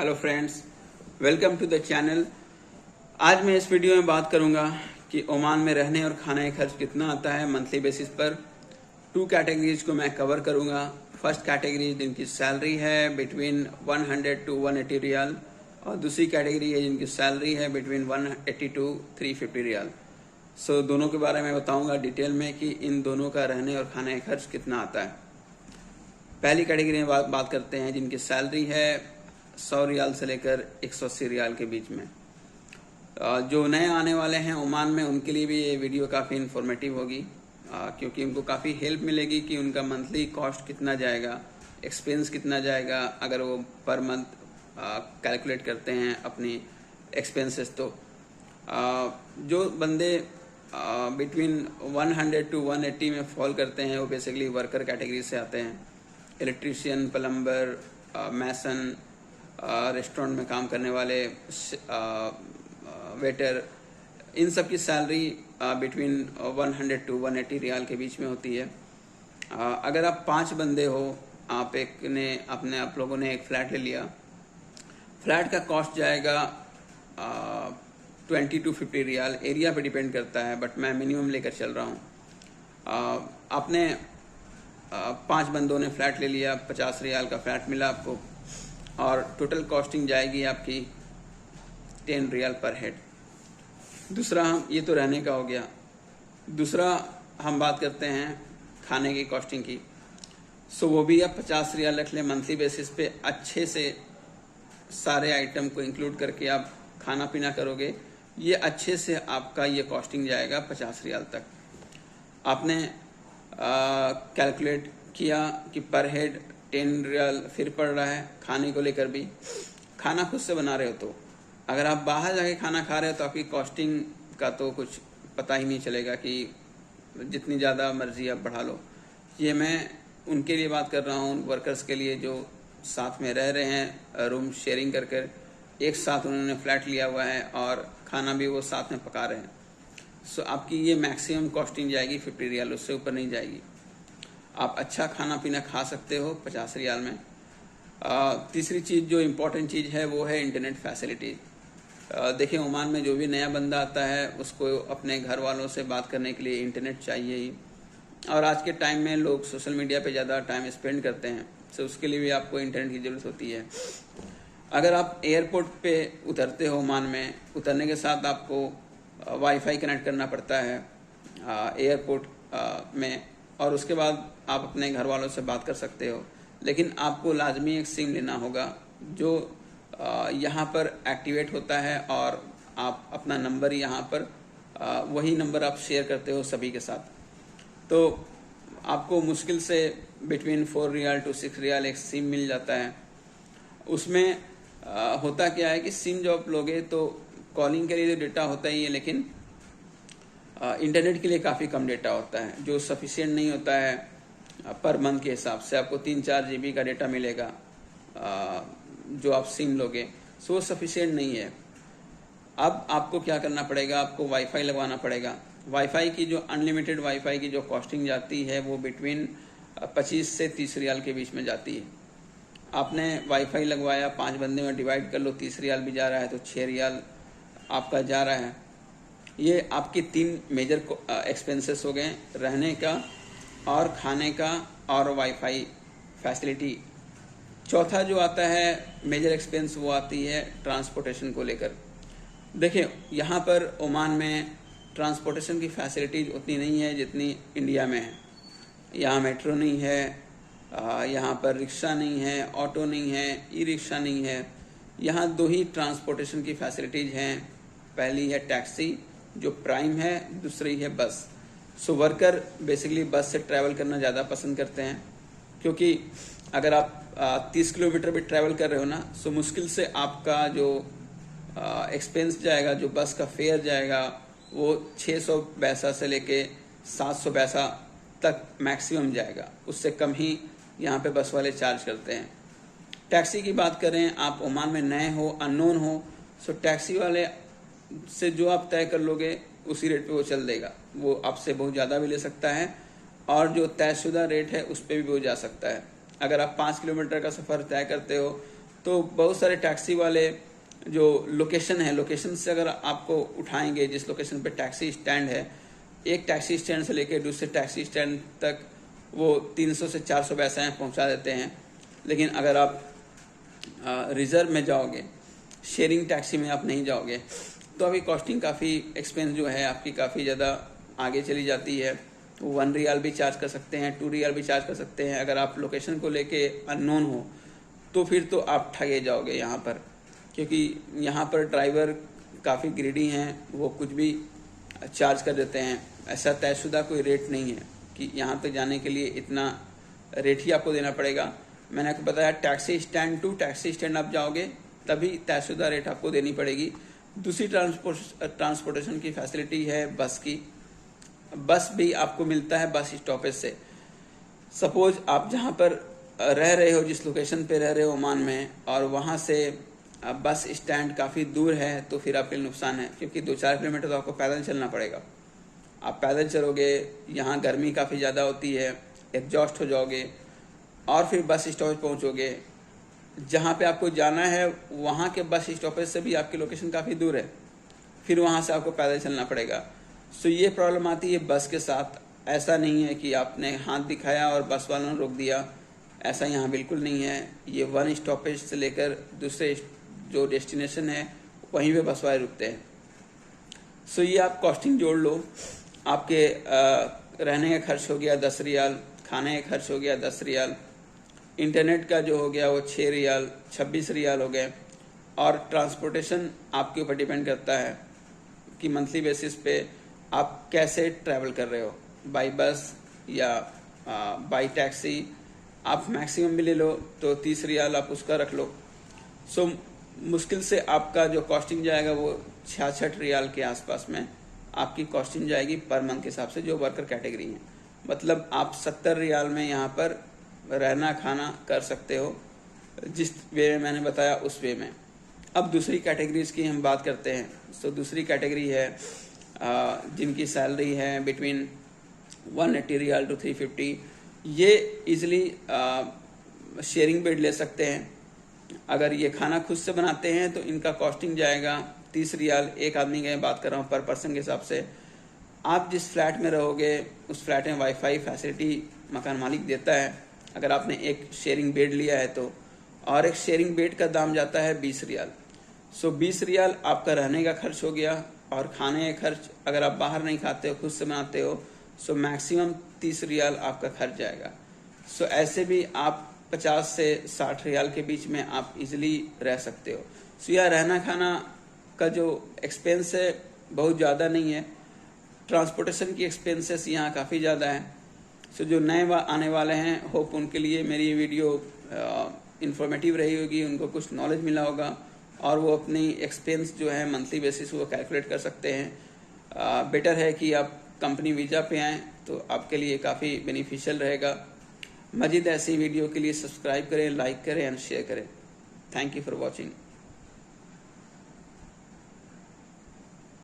Hello friends, welcome to the channel. आज मैं इस वीडियो में बात करूंगा कि ओमान में रहने और खाने का खर्च कितना आता है मंथली बेसिस पर। टू कैटेगरीज को मैं कवर करूंगा। फर्स्ट कैटेगरी जिनकी सैलरी है बिटवीन 100 टू 180 रियाल और दूसरी कैटेगरी है जिनकी सैलरी है बिटवीन 180 टू 350 रियाल। सो दोनों के बारे में बताऊंगा डिटेल में कि इन दोनों का रहने और खाने का खर्च कितना आता है। पहली कैटेगरी में बात करते हैं जिनकी सैलरी है 100 रियाल से लेकर 180 रियाल के बीच में। जो नए आने वाले हैं ओमान में उनके लिए भी ये वीडियो काफ़ी इन्फॉर्मेटिव होगी, क्योंकि उनको काफ़ी हेल्प मिलेगी कि उनका मंथली कॉस्ट कितना जाएगा, एक्सपेंस कितना जाएगा अगर वो पर मंथ कैलकुलेट करते हैं अपनी एक्सपेंसेस। तो जो बंदे बिटवीन 100 टू 180 में फॉल करते हैं वो बेसिकली वर्कर कैटेगरी से आते हैं। इलेक्ट्रीशियन, प्लम्बर, मैसन, रेस्टोरेंट में काम करने वाले, वेटर, इन सब की सैलरी बिटवीन 100 टू 180 रियाल के बीच में होती है। अगर आप 5 बंदे हो, आप लोगों ने एक फ्लैट ले लिया, फ्लैट का कॉस्ट जाएगा 20 टू 50 रियाल, एरिया पे डिपेंड करता है, बट मैं मिनिमम लेकर चल रहा हूँ। आपने 5 बंदों ने फ्लैट ले लिया, 50 रियाल का फ्लैट मिला आपको और टोटल कॉस्टिंग जाएगी आपकी 10 रियाल पर हेड। दूसरा, ये तो रहने का हो गया। दूसरा हम बात करते हैं खाने की कॉस्टिंग की। सो वो भी आप 50 रियाल रख लें मंथली बेसिस पे। अच्छे से सारे आइटम को इंक्लूड करके आप खाना पीना करोगे, ये अच्छे से आपका ये कॉस्टिंग जाएगा 50 रियाल तक। आपने कैलकुलेट किया कि पर हेड 10 रियाल फिर पड़ रहा है। खाने को लेकर भी, खाना खुद से बना रहे हो तो अगर आप बाहर जाके खाना खा रहे हो तो आपकी कॉस्टिंग का तो कुछ पता ही नहीं चलेगा कि जितनी ज़्यादा मर्जी आप बढ़ा लो। ये मैं उनके लिए बात कर रहा हूँ, वर्कर्स के लिए जो साथ में रह रहे हैं, रूम शेयरिंग कर कर एक साथ उन्होंने फ्लैट लिया हुआ है और खाना भी वो साथ में पका रहे हैं। सो आपकी ये मैक्सिमम कॉस्टिंग जाएगी 50 रियाल, उससे ऊपर नहीं जाएगी। आप अच्छा खाना पीना खा सकते हो 50 रियाल में। तीसरी चीज़ जो इम्पोर्टेंट चीज़ है वो है इंटरनेट फैसिलिटी। देखिए, ओमान में जो भी नया बंदा आता है उसको अपने घर वालों से बात करने के लिए इंटरनेट चाहिए ही, और आज के टाइम में लोग सोशल मीडिया पे ज़्यादा टाइम स्पेंड करते हैं, सो उसके लिए भी आपको इंटरनेट की ज़रूरत होती है। अगर आप एयरपोर्ट पे उतरते हो ओमान में, उतरने के साथ आपको वाईफाई कनेक्ट करना पड़ता है एयरपोर्ट में, और उसके बाद आप अपने घर वालों से बात कर सकते हो। लेकिन आपको लाजमी एक सिम लेना होगा जो यहाँ पर एक्टिवेट होता है और आप अपना नंबर यहाँ पर वही नंबर आप शेयर करते हो सभी के साथ। तो आपको मुश्किल से बिटवीन 4 रियाल टू 6 रियाल एक सिम मिल जाता है। उसमें होता क्या है कि सिम जो आप लोगे तो कॉलिंग के लिए डेटा होता ही है, लेकिन इंटरनेट के लिए काफ़ी कम डेटा होता है जो सफिशिएंट नहीं होता है। पर मंथ के हिसाब से आपको 3-4 GB का डेटा मिलेगा जो आप सिम लोगे, सो सफिशिएंट नहीं है। अब आपको क्या करना पड़ेगा, आपको वाईफाई लगवाना पड़ेगा। वाईफाई की जो अनलिमिटेड वाईफाई की जो कॉस्टिंग जाती है वो बिटवीन 25 से 30 रियाल के बीच में जाती है। आपने वाईफाई लगवाया, 5 बंदे में डिवाइड कर लो, 30 रियाल भी जा रहा है तो 6 रियाल आपका जा रहा है। ये आपके 3 मेजर एक्सपेंसेस हो गए, रहने का और खाने का और वाईफाई फैसिलिटी। चौथा जो आता है मेजर एक्सपेंस वो आती है ट्रांसपोर्टेशन को लेकर। देखिए, यहाँ पर ओमान में ट्रांसपोर्टेशन की फैसिलिटीज उतनी नहीं है जितनी इंडिया में है। यहाँ मेट्रो नहीं है, यहाँ पर रिक्शा नहीं है, ऑटो नहीं है, ई रिक्शा नहीं है। यहाँ 2 ही ट्रांसपोर्टेशन की फैसिलिटीज हैं। पहली है टैक्सी जो प्राइम है, दूसरी है बस। सो वर्कर बेसिकली बस से ट्रैवल करना ज़्यादा पसंद करते हैं, क्योंकि अगर आप 30 किलोमीटर भी ट्रैवल कर रहे हो ना, सो मुश्किल से आपका जो एक्सपेंस जाएगा, जो बस का फेयर जाएगा, वो 600 पैसा से लेके 700 पैसा तक मैक्सिमम जाएगा। उससे कम ही यहाँ पे बस वाले चार्ज करते हैं। टैक्सी की बात करें, आप ओमान में नए हो, अननोन हो, सो टैक्सी वाले से जो आप तय कर लोगे उसी रेट पे वो चल देगा। वो आपसे बहुत ज़्यादा भी ले सकता है और जो तयशुदा रेट है उस पर भी वो जा सकता है। अगर आप 5 किलोमीटर का सफ़र तय करते हो तो बहुत सारे टैक्सी वाले जो लोकेशन है, लोकेशन से अगर आपको उठाएंगे, जिस लोकेशन पे टैक्सी स्टैंड है, एक टैक्सी स्टैंड से लेकर दूसरे टैक्सी स्टैंड तक वो 300 से 400 पैसे पहुंचा देते हैं। लेकिन अगर आप रिजर्व में जाओगे, शेयरिंग टैक्सी में आप नहीं जाओगे, तो अभी कॉस्टिंग काफ़ी एक्सपेंस जो है आपकी काफ़ी ज़्यादा आगे चली जाती है। 1 रियाल भी चार्ज कर सकते हैं, 2 रियाल भी चार्ज कर सकते हैं। अगर आप लोकेशन को लेके अननोन हो तो फिर तो आप ठगे जाओगे यहाँ पर, क्योंकि यहाँ पर ड्राइवर काफ़ी ग्रीडी हैं, वो कुछ भी चार्ज कर देते हैं। ऐसा तयशुदा कोई रेट नहीं है कि यहाँ तक जाने के लिए इतना रेट ही आपको देना पड़ेगा। मैंने आपको बताया taxi stand to taxi stand आप जाओगे तभी तयशुदा रेट आपको देनी पड़ेगी। दूसरी ट्रांसपोर्टेशन की फैसिलिटी है बस की। बस भी आपको मिलता है बस स्टॉपेज से। सपोज आप जहाँ पर रह रहे हो, जिस लोकेशन पे रह रहे हो ओमान में, और वहाँ से बस स्टैंड काफ़ी दूर है, तो फिर आपके लिए नुकसान है, क्योंकि 2-4 किलोमीटर तो आपको पैदल चलना पड़ेगा। आप पैदल चलोगे, यहाँ गर्मी काफ़ी ज़्यादा होती है, एग्जॉस्ट हो जाओगे, और फिर बस स्टॉपेज पहुँचोगे। जहाँ पे आपको जाना है वहाँ के बस स्टॉपेज से भी आपकी लोकेशन काफ़ी दूर है, फिर वहाँ से आपको पैदल चलना पड़ेगा। सो ये प्रॉब्लम आती है बस के साथ। ऐसा नहीं है कि आपने हाथ दिखाया और बस वालों ने रोक दिया, ऐसा यहाँ बिल्कुल नहीं है। ये 1 स्टॉपेज से लेकर दूसरे जो डेस्टिनेशन है वहीं पे बस वाले रुकते हैं। सो ये आप कॉस्टिंग जोड़ लो। आपके रहने का खर्च हो गया 10 रियाल, खाने का खर्च हो गया 10 रियाल, इंटरनेट का जो हो गया वो 6 रियाल, 26 रियाल हो गए। और ट्रांसपोर्टेशन आपके ऊपर डिपेंड करता है कि मंथली बेसिस पे आप कैसे ट्रैवल कर रहे हो, बाई बस या बाई टैक्सी। आप मैक्सिमम भी ले लो तो 30 रियाल आप उसका रख लो। सो मुश्किल से आपका जो कॉस्टिंग जाएगा वो 66 रियाल के आसपास में आपकी कॉस्टिंग जाएगी पर मंथ के हिसाब से, जो वर्कर कैटेगरी है। मतलब आप 70 रियाल में यहाँ पर रहना खाना कर सकते हो, जिस वे में मैंने बताया उस वे में। अब दूसरी कैटेगरीज की हम बात करते हैं। तो दूसरी कैटेगरी है जिनकी सैलरी है बिटवीन 180 रियाल टू 350। ये इजिली शेयरिंग बेड ले सकते हैं। अगर ये खाना खुद से बनाते हैं तो इनका कॉस्टिंग जाएगा 30 रियाल, एक आदमी की बात कर रहा हूँ पर पर्सन के हिसाब से। आप जिस फ्लैट में रहोगे उस फ्लैट में वाईफाई फैसिलिटी मकान मालिक देता है, अगर आपने एक शेयरिंग बेड लिया है तो। और एक शेयरिंग बेड का दाम जाता है 20 रियाल। सो 20 रियाल आपका रहने का खर्च हो गया, और खाने का खर्च अगर आप बाहर नहीं खाते हो, खुद से बनाते हो, सो मैक्सिमम 30 रियाल आपका खर्च जाएगा। सो ऐसे भी आप 50 से 60 रियाल के बीच में आप इजीली रह सकते हो। सो यह रहना खाना का जो एक्सपेंस है बहुत ज़्यादा नहीं है। ट्रांसपोर्टेशन की एक्सपेंसेस यहाँ काफ़ी ज़्यादा है। सो जो नए आने वाले हैं, होप उनके लिए मेरी ये वीडियो इन्फॉर्मेटिव रही होगी, उनको कुछ नॉलेज मिला होगा, और वो अपनी एक्सपेंस जो है मंथली बेसिस वो कैलकुलेट कर सकते हैं। बेटर है कि आप कंपनी वीज़ा पे आएँ तो आपके लिए काफ़ी बेनिफिशियल रहेगा। मज़ीद ऐसी वीडियो के लिए सब्सक्राइब करें, लाइक करें एंड शेयर करें। Thank you for watching.